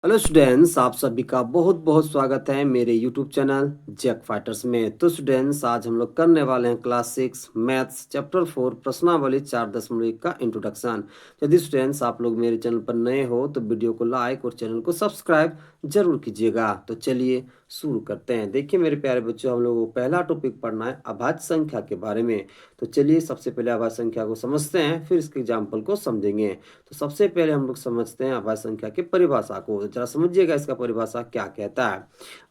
Hello students, आप सभी का बहुत बहुत स्वागत है मेरे यूट्यूब चैनल जैक फाइटर्स में। तो स्टूडेंट्स, आज हम लोग करने वाले हैं क्लास 6 मैथ्स चैप्टर 4 प्रश्नावली 4.1 का इंट्रोडक्शन। यदि स्टूडेंट्स आप लोग मेरे चैनल पर नए हो तो वीडियो को लाइक और चैनल को सब्सक्राइब जरूर कीजिएगा। तो चलिए शुरू करते हैं। देखिए मेरे प्यारे बच्चों, हम लोग को पहला टॉपिक पढ़ना है अभाज्य संख्या के बारे में। तो चलिए सबसे पहले अभाज्य संख्या को समझते हैं, फिर इसके एग्जाम्पल को समझेंगे। तो सबसे पहले हम लोग समझते हैं अभाज्य संख्या की परिभाषा को। जरा समझिएगा इसका परिभाषा क्या कहता है।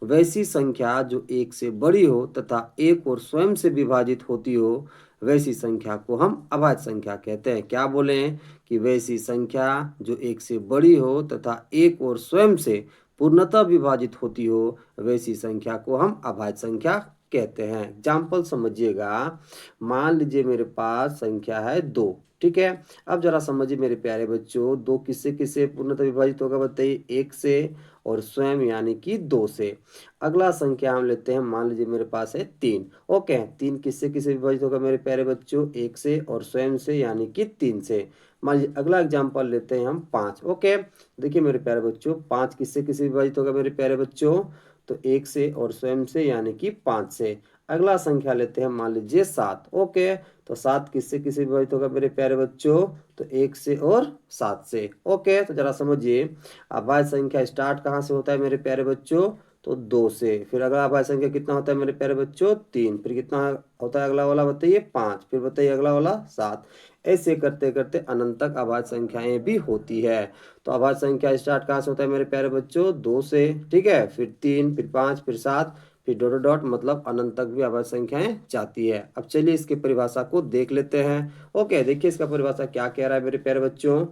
वैसी संख्या जो एक से बड़ी हो तथा एक और स्वयं से विभाजित होती हो, वैसी संख्या को हम अभाज्य संख्या कहते हैं। क्या बोले कि वैसी संख्या जो एक से बड़ी हो तथा एक और स्वयं से पूर्णतः विभाजित होती हो, वैसी संख्या को हम अभाज्य संख्या कहते हैं। एग्जाम्पल समझिएगा। मान लीजिए मेरे पास संख्या है 2, ठीक है। अब जरा समझिए मेरे प्यारे बच्चों, 2 किससे किससे पूर्णतः विभाजित होगा बताइए? 1 से और स्वयं यानी कि 2 से। अगला संख्या हम लेते हैं, मान लीजिए मेरे पास है 3। ओके, 3 किससे किससे विभाजित होगा मेरे प्यारे बच्चों? 1 से और स्वयं से यानी कि 3 से। मान लीजिए अगला एग्जाम्पल लेते हैं हम 5। ओके, देखिए मेरे प्यारे बच्चों, 5 किससे किससे विभाजित होगा मेरे प्यारे बच्चों? तो 1 से और स्वयं से यानी कि 5 से। अगला संख्या लेते हैं, मान लीजिए 7। ओके, तो 7 किससे किससे विभाजित होगा मेरे प्यारे बच्चों? तो 1 से और 7 से। ओके, तो जरा समझिए अभाज्य संख्या स्टार्ट कहाँ से होता है मेरे प्यारे बच्चों? तो 2 से। फिर अगला अभाज्य संख्या कितना होता है मेरे प्यारे बच्चों? 3। फिर कितना होता है अगला वाला बताइए? 5। फिर बताइए अगला वाला 7। ऐसे करते करते अनंत तक अभाज्य संख्याएं भी होती है। तो अभाज्य संख्या स्टार्ट कहाँ से होता है मेरे प्यारे बच्चों? 2 से, ठीक है। फिर 3, फिर 5, फिर 7, फिर डॉट डॉट डॉट, मतलब अनंत तक भी अभाज्य संख्याएं जाती है। अब चलिए इसकी परिभाषा को देख लेते हैं। ओके, देखिए इसका परिभाषा क्या कह रहा है मेरे प्यारे बच्चों।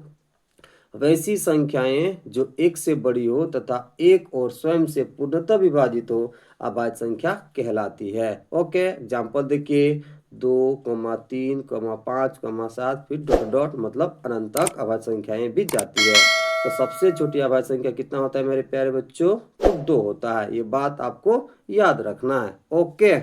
वैसी संख्याएं जो एक से बड़ी हो तथा एक और स्वयं से पूर्णतः विभाजित हो, अभाज्य संख्या कहलाती है। ओके, एग्जाम्पल देखिए। 2, 3, 5, 7, फिर डॉट डॉट, मतलब अनंत तक अभाज्य संख्याएं भी जाती है। तो सबसे छोटी अभाज्य संख्या कितना होता है मेरे प्यारे बच्चों? तो 2 होता है। ये बात आपको याद रखना है। ओके,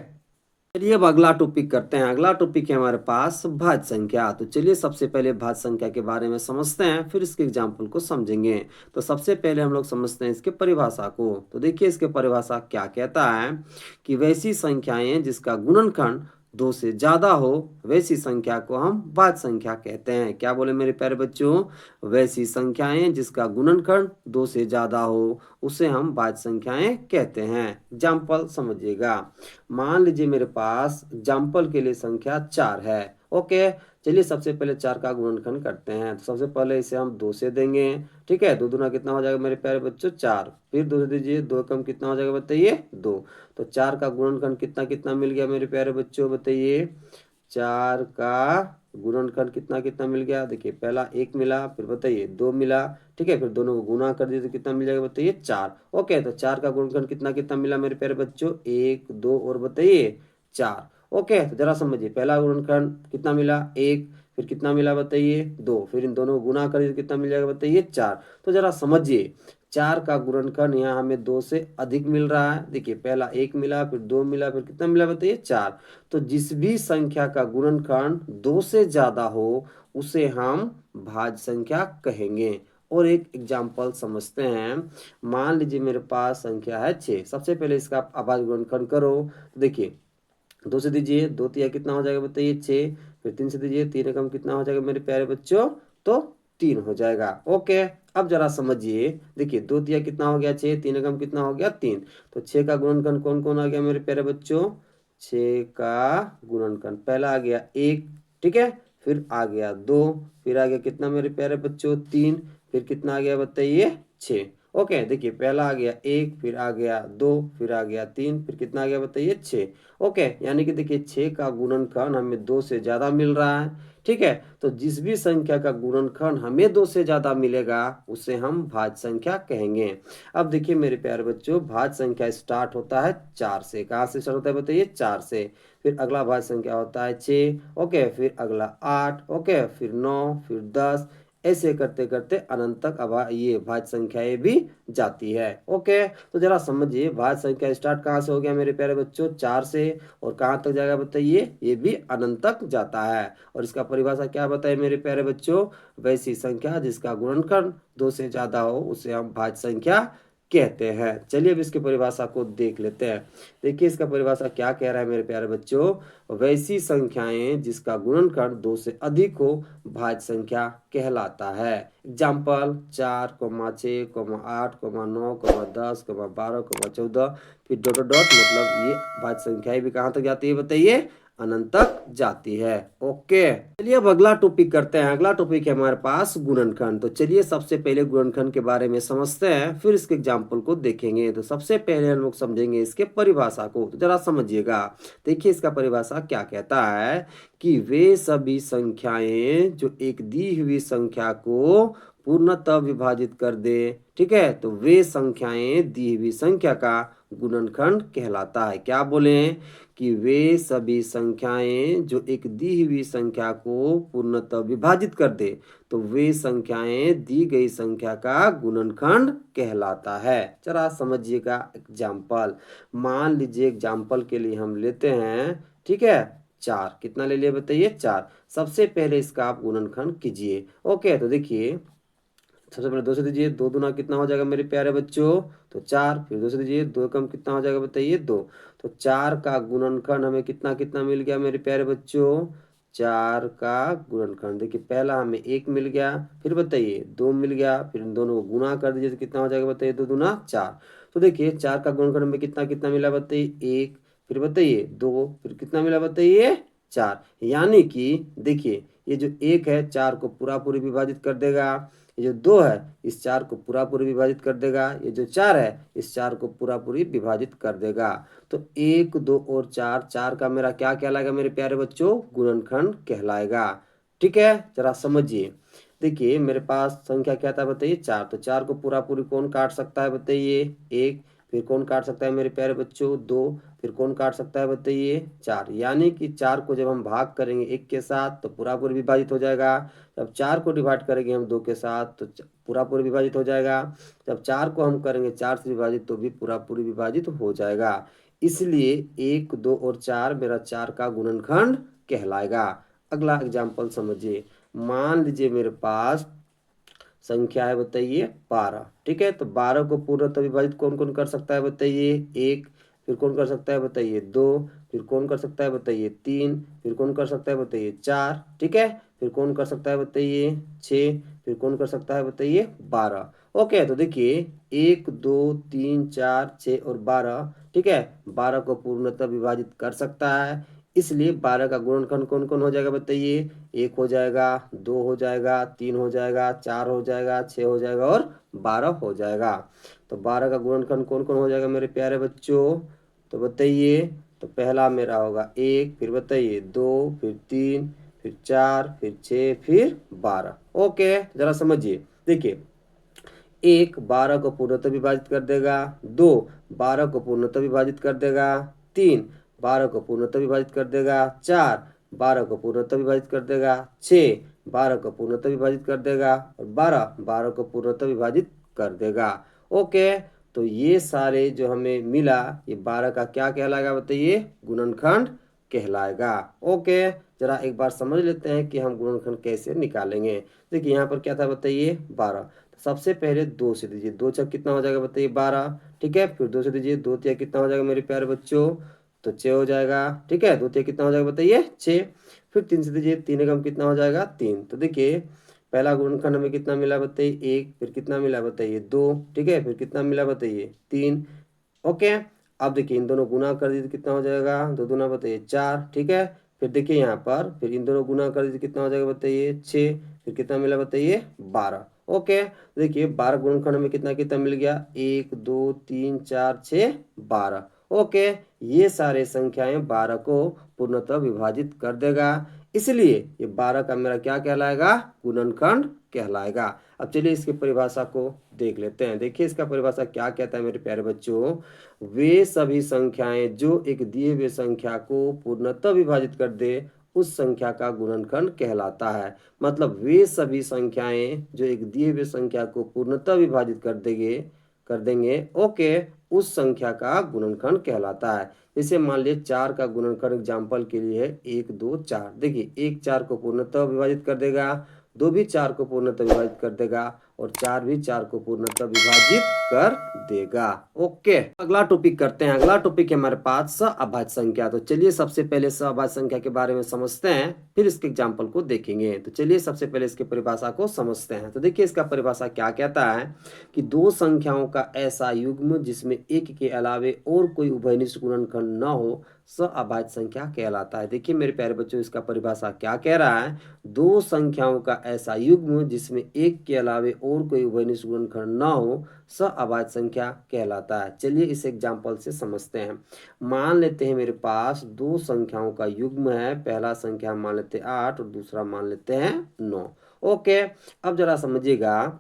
चलिए अब अगला टॉपिक करते हैं। अगला टॉपिक है हमारे पास भाज्य संख्या। तो चलिए सबसे पहले भाज्य संख्या के बारे में समझते हैं, फिर इसके एग्जाम्पल को समझेंगे। तो सबसे पहले हम लोग समझते हैं इसके परिभाषा को। तो देखिए इसके परिभाषा क्या कहता है कि वैसी संख्याएं जिसका गुणनखंड 2 से ज्यादा हो, वैसी संख्या को हम भाज्य संख्या कहते हैं। क्या बोले मेरे प्यारे बच्चों? वैसी संख्याएं जिसका गुणनखंड 2 से ज्यादा हो, उसे हम भाज्य संख्याएं कहते हैं। एग्जाम्पल समझिएगा। मान लीजिए मेरे पास एग्जाम्पल के लिए संख्या 4 है। ओके, चलिए सबसे पहले 4 का गुणनखंड करते हैं। तो सबसे पहले इसे हम 2 से देंगे, ठीक है। 2 दूना कितना हो जाएगा मेरे प्यारे बच्चों? 4। फिर 2 से दीजिए, 2 कम कितना हो जाएगा बताइए? 2। तो 4 का गुणनखंड कितना कितना मिल गया मेरे प्यारे बच्चों बताइए? 4 का गुणनखंड कितना कितना मिल गया? देखिए पहला 1 मिला, फिर बताइए 2 मिला, ठीक है। फिर दोनों को गुना कर दिए तो कितना मिल जाएगा बताइए? 4। ओके, तो 4 का गुणनखंड कितना कितना मिला मेरे प्यारे बच्चों? 1, 2 और बताइए 4। ओके, तो जरा समझिए, पहला गुणनखंड कितना मिला? 1। फिर कितना मिला बताइए? 2। फिर इन दोनों को गुना कर दिए तो कितना मिल जाएगा बताइए? 4। तो जरा समझिए, 4 का गुणनखंड यहाँ हमें 2 से अधिक मिल रहा है। देखिए पहला 1 मिला, फिर 2 मिला, फिर कितना मिला बताइए? 4। तो जिस भी संख्या का गुणनखंड 2 से ज्यादा हो, उसे हम भाज्य संख्या कहेंगे। और एक एग्जाम्पल समझते हैं। मान लीजिए मेरे पास संख्या है 6। सबसे पहले इसका आप अभाज्य गुणनखंड करो। तो देखिए 2 से दीजिए, 2 तिया कितना हो जाएगा बताइए? 6। फिर 3 से दीजिए, 3 एकम कितना हो जाएगा मेरे प्यारे बच्चों? तो 3 हो जाएगा। ओके, अब जरा समझिए, देखिए 2 तिया कितना हो गया? 6। 3 एकम कितना हो गया? 3। तो 6 का गुणनखंड कौन कौन आ गया मेरे प्यारे बच्चों? 6 का गुणनखंड पहला आ गया 1, ठीक है। फिर आ गया 2, फिर आ गया कितना मेरे प्यारे बच्चों? 3। फिर कितना आ गया बताइए? 6। ओके, देखिए पहला आ गया 1, फिर आ गया 2, फिर आ गया 3, फिर कितना आ गया बताइए? 6। ओके, यानी कि देखिए 6 का गुणनखंड हमें 2 से ज्यादा मिल रहा है, ठीक है। तो जिस भी संख्या का गुणनखंड हमें 2 से ज्यादा मिलेगा, उसे हम भाज्य संख्या कहेंगे। अब देखिए मेरे प्यारे बच्चों, भाज्य संख्या स्टार्ट होता है 4 से। कहाँ से स्टार्ट होता है बताइए? 4 से। फिर अगला भाज्य संख्या होता है 6। ओके, फिर अगला 8। ओके, फिर 9, फिर 10। ऐसे करते करते अनंत तक ये भाज्य संख्याएं भी जाती है। ओके, तो जरा समझिए भाज्य संख्या स्टार्ट कहाँ से हो गया मेरे प्यारे बच्चों, 4 से, और कहाँ तक जाएगा बताइए, ये भी अनंत तक जाता है। और इसका परिभाषा क्या बताए मेरे प्यारे बच्चों, वैसी संख्या जिसका गुणनखंड 2 से ज्यादा हो उसे हम भाज्य संख्या कहते हैं। चलिए अब इसकी परिभाषा को देख लेते हैं। देखिए इसका परिभाषा क्या कह रहा है मेरे प्यारे बच्चों, वैसी संख्याएं जिसका गुणनखंड 2 से अधिक हो भाज्य संख्या कहलाता है। एग्जाम्पल 4, 6, 8, 9, 10, 12, 14, फिर डॉट डॉट डॉट, मतलब ये भाज्य संख्याएं भी कहाँ तक जाती है बताइए, अनंत तक जाती है। ओके, चलिए अब अगला टॉपिक करते हैं। अगला टॉपिक है हमारे पास गुणनखंड। तो चलिए सबसे पहले गुणनखंड के बारे में समझते हैं, फिर इसके एग्जाम्पल को देखेंगे। तो सबसे पहले हम लोग समझेंगे इसके परिभाषा को, तो जरा समझिएगा। देखिए इसका परिभाषा क्या कहता है कि वे सभी संख्याएं जो एक दी हुई संख्या को पूर्णतः विभाजित कर दे, ठीक है, तो वे संख्याएं दी हुई संख्या का गुणनखंड कहलाता है। क्या बोले कि वे सभी संख्याएं जो एक दी हुई संख्या को पूर्णतः विभाजित कर दे, तो वे संख्याएं दी गई संख्या का गुणनखंड कहलाता है। जरा समझिएगा एग्जाम्पल, मान लीजिए एग्जाम्पल के लिए हम लेते हैं, ठीक है, 4, कितना ले लिया बताइए, 4। सबसे पहले इसका आप गुणनखंड कीजिए। ओके, तो देखिए सबसे पहले 2 से दीजिए, 2 दूना कितना हो जाएगा मेरे प्यारे बच्चों, तो 4, फिर 2 से दीजिए, 2 कम कितना हो जाएगा बताइए, 2। तो 4 का गुणनखंड हमें कितना कितना मिल गया मेरे प्यारे बच्चों, 4 का गुणनखंड देखिए, पहला हमें 1 मिल गया, फिर बताइए 2 मिल गया, फिर इन दोनों को गुणा कर दीजिए तो कितना हो जाएगा बताइए, 2 दूना 4। तो देखिए 4 का गुणनखंड हमें कितना कितना मिला बताइए, 1, फिर बताइए 2, फिर कितना मिला बताइए, 4। यानी कि देखिए ये जो 1 है 4 को पूरा पूरी विभाजित कर देगा, ये जो 2 है इस 4 को पूरा पूरी विभाजित कर देगा, ये जो 4 है इस 4 को पूरा पूरी विभाजित कर देगा। तो 1, 2 और 4, 4 का मेरा क्या कहलाएगा मेरे प्यारे बच्चों, गुणनखंड कहलाएगा। ठीक है, जरा समझिए। देखिए मेरे पास संख्या क्या था बताइए, 4, तो 4 को पूरा पूरी कौन काट सकता है बताइए, 1, फिर कौन काट सकता है मेरे प्यारे बच्चों, 2, फिर कौन काट सकता है बताइए, 4। यानी कि 4 को जब हम भाग करेंगे 1 के साथ तो पूरा पूरी विभाजित हो जाएगा। जब 4 को डिवाइड करेंगे हम 2 के साथ तो पूरा पूरी विभाजित हो जाएगा। जब 4 को हम करेंगे 4 से विभाजित तो भी पूरा पूरी विभाजित हो जाएगा। इसलिए 1, 2 और 4 मेरा 4 का गुणनखंड कहलाएगा। अगला एग्जाम्पल समझिए, मान लीजिए मेरे पास संख्या है बताइए 12, ठीक है, तो 12 को पूर्णतः विभाजित कौन कौन कर सकता है बताइए, 1, फिर कौन कर सकता है बताइए 2, फिर कौन कर सकता है बताइए 3, फिर कौन कर सकता है बताइए 4, ठीक है, फिर कौन कर सकता है बताइए 6, फिर कौन कर सकता है बताइए 12। ओके, तो देखिए 1, 2, 3, 4, 6 और 12, ठीक है, 12 को पूर्णतः विभाजित कर सकता है। इसलिए 12 का गुणनखंड कौन कौन हो जाएगा बताइए, 1 हो जाएगा, 2 हो जाएगा, 3 हो जाएगा, 4 हो जाएगा, 6 हो जाएगा और 12 हो जाएगा। तो 12 का गुणनखंड कौन कौन हो जाएगा मेरे प्यारे बच्चों, तो बताइए, तो पहला मेरा होगा 1, फिर बताइए 2, फिर 3, फिर 4, फिर 6, फिर 12। ओके, जरा समझिए। देखिए 1 12 को पूर्णतः विभाजित कर देगा, 2 12 को पूर्णतः विभाजित कर देगा, 3 12 को पूर्णतः विभाजित कर देगा, 4 12 को पूर्णतः विभाजित कर देगा, 6 12 को पूर्णतः विभाजित कर देगा और 12 12 को पूर्णतः विभाजित कर देगा। ओके, तो ये सारे जो हमें मिला ये 12 का क्या कहलाएगा बताइए, गुणनखंड कहलाएगा। ओके, जरा एक बार समझ लेते हैं कि हम गुणनखंड कैसे निकालेंगे। देखिए यहाँ पर क्या था बताइए, 12। सबसे पहले 2 से दीजिए, 2 छक कितना हो जाएगा बताइए 12, ठीक है, फिर 2 से दीजिए, 2 तिया कितना हो जाएगा मेरे प्यारे बच्चों, तो 6 हो जाएगा, ठीक है, 2 तिया कितना हो जाएगा बताइए 6। फिर 3 से दीजिए, 3 एकम कितना हो जाएगा 3। तो देखिए पहला गुणनखंड हमें कितना मिला बताइए 1, फिर कितना मिला बताइए 2, ठीक है, फिर कितना मिला बताइए 3। ओके, अब देखिए इन दोनों गुना कर दीजिए कितना हो जाएगा, 2 दूना बताइए 4, ठीक है, फिर देखिए यहाँ पर फिर इन दोनों गुना कर दीजिए कितना हो जाएगा बताइए 6, फिर कितना मिला बताइए 12। ओके, देखिए 12 गुणनखंड में कितना कितना मिल गया, 1, 2, 3, 4, 6, 12। ओके, ये सारे संख्याएं 12 को पूर्णतः विभाजित कर देगा, इसलिए ये 12 का मेरा क्या कहलाएगा, गुणनखंड कहलाएगा। अब चलिए इसकी परिभाषा को देख लेते हैं। देखिए इसका परिभाषा क्या कहता है मेरे प्यारे बच्चों, वे सभी संख्याएं जो एक दिए हुए संख्या को पूर्णतः विभाजित कर दे उस संख्या का गुणनखंड कहलाता है। मतलब वे सभी संख्याएं जो एक दिए हुए संख्या को पूर्णतः विभाजित कर देंगे ओके, उस संख्या का गुणनखंड कहलाता है। जैसे मान लीजिए 4 का गुणनखंड एग्जाम्पल के लिए है 1 2 4। देखिए 1 4 को पूर्णतः विभाजित कर देगा, 2 भी 4 को पूर्णतः विभाजित कर देगा और 4 भी 4 को पूर्णतः विभाजित कर देगा। ओके, अगला टॉपिक करते हैं। अगला टॉपिक है हमारे पास अभाज्य संख्या। तो चलिए सबसे पहले अभाज्य संख्या के बारे में समझते हैं, फिर इसके एग्जाम्पल को देखेंगे। तो चलिए सबसे पहले इसके परिभाषा को समझते हैं। तो देखिए इसका परिभाषा क्या कहता है कि दो संख्याओं का ऐसा युग्म जिसमें एक के अलावे और कोई उभयनिष्ठ गुणनखंड न हो अभाज्य संख्या कहलाता है। देखिए मेरे प्यारे बच्चों, इसका परिभाषा क्या कह रहा है, दो संख्याओं का ऐसा युग्म जिसमें एक के अलावे और कोई उभयनिष्ठ गुणनखंड न हो अभाज्य संख्या कहलाता है। चलिए इस एग्जाम्पल से समझते हैं। मान लेते हैं मेरे पास दो संख्याओं का युग्म है। पहला संख्या मान लेते हैं 8 और दूसरा मान लेते हैं 9। ओके, अब जरा समझिएगा,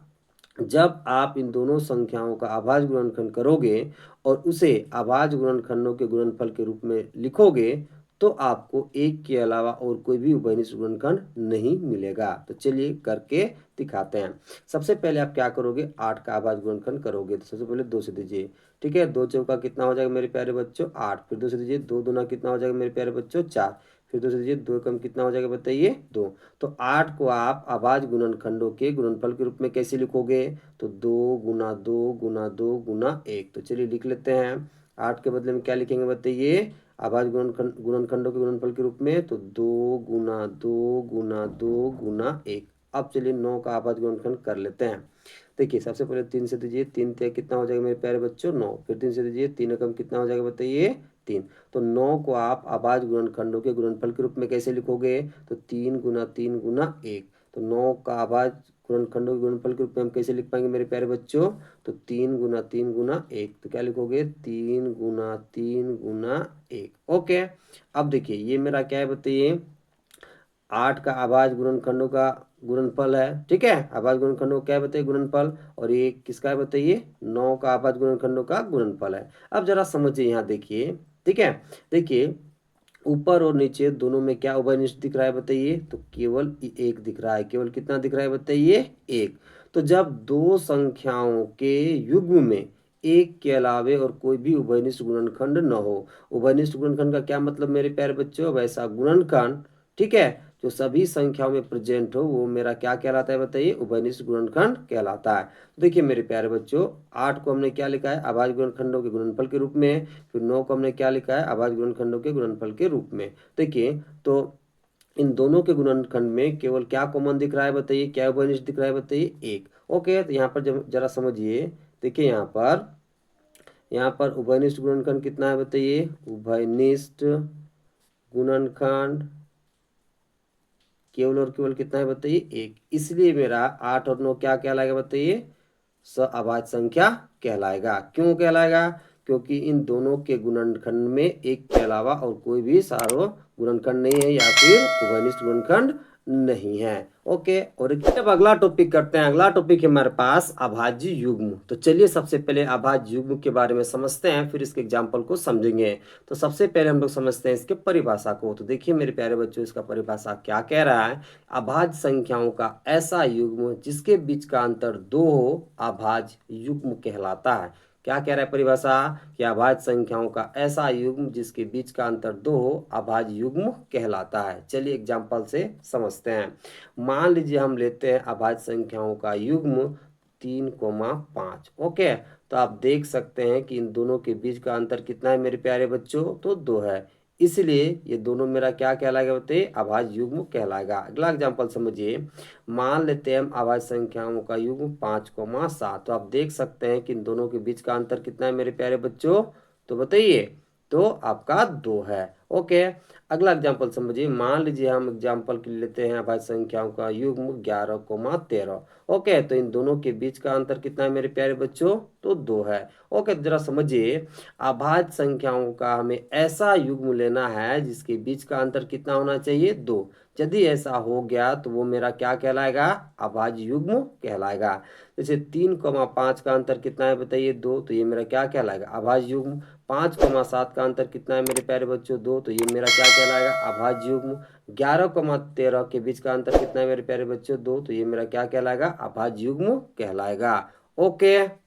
जब आप इन दोनों संख्याओं का अभाज्य गुणनखंड करोगे और उसे अभाज्य गुणनखंडों के गुणनफल के रूप में लिखोगे तो आपको एक के अलावा और कोई भी उभयनिष्ठ गुणनखंड नहीं मिलेगा। तो चलिए करके दिखाते हैं। सबसे पहले आप क्या करोगे, 8 का अभाज्य गुणनखंड करोगे तो सबसे पहले 2 से दीजिए। ठीक है, 2 चौका कितना हो जाएगा मेरे प्यारे बच्चों 8। फिर 2 से दीजिए, 2 दूना कितना हो जाएगा मेरे प्यारे बच्चों 4। फिर 2 से दीजिए, 2 कम कितना हो जाएगा बताइए 2। तो 8 को आप अभाज्य गुणनखंडों के गुणनफल के रूप में कैसे लिखोगे, तो 2 गुना 2 गुना 2 गुना 1। तो चलिए लिख लेते हैं। 8 के बदले में क्या लिखेंगे बताइए, अभाज्य गुणनखंडों के गुणनफल के रूप में, तो 2 गुना 2 गुना 2 गुना 1। अब चलिए 9 का अभाज्य गुणनखंड कर लेते हैं। देखिए सबसे पहले 3 से दीजिए, 3 ते कितना हो जाएगा मेरे प्यारे बच्चों 9। फिर 3 से दीजिए, 3 एकम कितना हो जाएगा बताइए 3। तो 9 को आप अभाज्य गुणनखंडों के गुणनफल के रूप में कैसे लिखोगे, तो 3 गुना 3 गुना 1। तो 9 का अभाज्य गुणनखंडों के गुणनफल के रूप में हम कैसे लिख पाएंगे मेरे प्यारे बच्चों, तो 3 गुना 3 गुना 1। तो क्या लिखोगे 3 गुना 3 गुना 1। ओके, अब देखिए ये मेरा क्या है बताइए, 8 का अभाज्य गुणनखंडों का गुणनफल है। ठीक है, अभाज्य गुणनखंडों का क्या बताइए गुणनफल, और ये किसका है बताइए 9 का अभाज्य गुणनखंडों का गुणनफल है। अब जरा समझिए यहाँ देखिए। ठीक है, देखिए ऊपर और नीचे दोनों में क्या उभयनिष्ठ दिख रहा है बताइए, तो केवल एक दिख रहा है। केवल कितना दिख रहा है बताइए एक। तो जब दो संख्याओं के युग्म में एक के अलावे और कोई भी उभयनिष्ठ गुणनखंड न हो, उभयनिष्ठ गुणनखंड का क्या मतलब मेरे प्यारे बच्चों, वैसा गुणनखंड, ठीक है, जो सभी संख्याओं में प्रेजेंट हो वो मेरा क्या कहलाता है बताइए, उभयनिष्ठ गुणनखंड कहलाता है। देखिए मेरे प्यारे बच्चों, 8 को हमने क्या लिखा है अभाज्य गुणनखंडों के गुणनफल के रूप में, फिर 9 को हमने क्या लिखा है अभाज्य गुणनखंडों के गुणनफल के रूप में। देखिए तो इन दोनों के गुणनखंड में केवल क्या कॉमन दिख रहा है बताइए, क्या उभयनिष्ठ दिख रहा है बताइए एक। ओके, तो यहाँ पर जरा समझिए। देखिए यहाँ पर उभयनिष्ठ गुणनखंड कितना है बताइए, उभयनिष्ठ गुणनखंड केवल और केवल कितना है बताइए एक। इसलिए मेरा 8 और 9 क्या कहलाएगा बताइए, अभाज्य संख्या कहलाएगा। क्यों कहलाएगा, क्योंकि इन दोनों के गुणनखंड में एक के अलावा और कोई भी सारो गुणनखंड नहीं है या फिर उभयनिष्ठ गुणनखंड नहीं है। ओके, और अब अगला टॉपिक करते हैं। अगला टॉपिक है हमारे पास अभाज्य युग्म। तो चलिए सबसे पहले अभाज्य युग्म के बारे में समझते हैं, फिर इसके एग्जाम्पल को समझेंगे। तो सबसे पहले हम लोग समझते हैं इसके परिभाषा को। तो देखिए मेरे प्यारे बच्चों, इसका परिभाषा क्या कह रहा है, अभाज्य संख्याओं का ऐसा युग्म जिसके बीच का अंतर 2 हो अभाज्य युग्म कहलाता है। क्या कह रहा है परिभाषा, कि अभाज्य संख्याओं का ऐसा युग्म जिसके बीच का अंतर 2 हो अभाज्य युग्म कहलाता है। चलिए एग्जाम्पल से समझते हैं। मान लीजिए हम लेते हैं अभाज्य संख्याओं का युग्म 3,5। ओके, तो आप देख सकते हैं कि इन दोनों के बीच का अंतर कितना है मेरे प्यारे बच्चों, तो 2 है। इसलिए ये दोनों मेरा क्या कहलाएगा बताइए, अभाज्य युग्म कहलाएगा। अगला एग्जाम्पल समझिए। मान लेते हैं हम अभाज्य संख्याओं का युग्म 5,7। तो आप देख सकते हैं कि इन दोनों के बीच का अंतर कितना है मेरे प्यारे बच्चों, तो बताइए, तो आपका 2 है। ओके, अगला एग्जाम्पल समझिए। मान लीजिए हम एग्जाम्पल के लिए लेते हैं अभाज्य संख्याओं का युग्म 11,13। ओके, तो इन दोनों के बीच का अंतर कितना है मेरे प्यारे बच्चों, तो 2 है। ओके, जरा समझिए, अभाज्य संख्याओं का हमें ऐसा युग्म लेना है जिसके बीच का अंतर कितना होना चाहिए, 2। यदि ऐसा हो गया तो वो मेरा क्या कहलाएगा, अभाज्य युग्म कहलाएगा। जैसे 3,5 का अंतर कितना है बताइए 2, तो ये मेरा क्या कहलाएगा, अभाज्य युग्म। 5,7 का अंतर कितना है मेरे प्यारे बच्चों? 2। तो ये मेरा क्या कहलाएगा? अभाज्य युग्म। 11,13 के बीच का अंतर कितना है मेरे प्यारे बच्चों? 2। तो ये मेरा क्या कहलाएगा? अभाज्य युग्म कहलाएगा। ओके।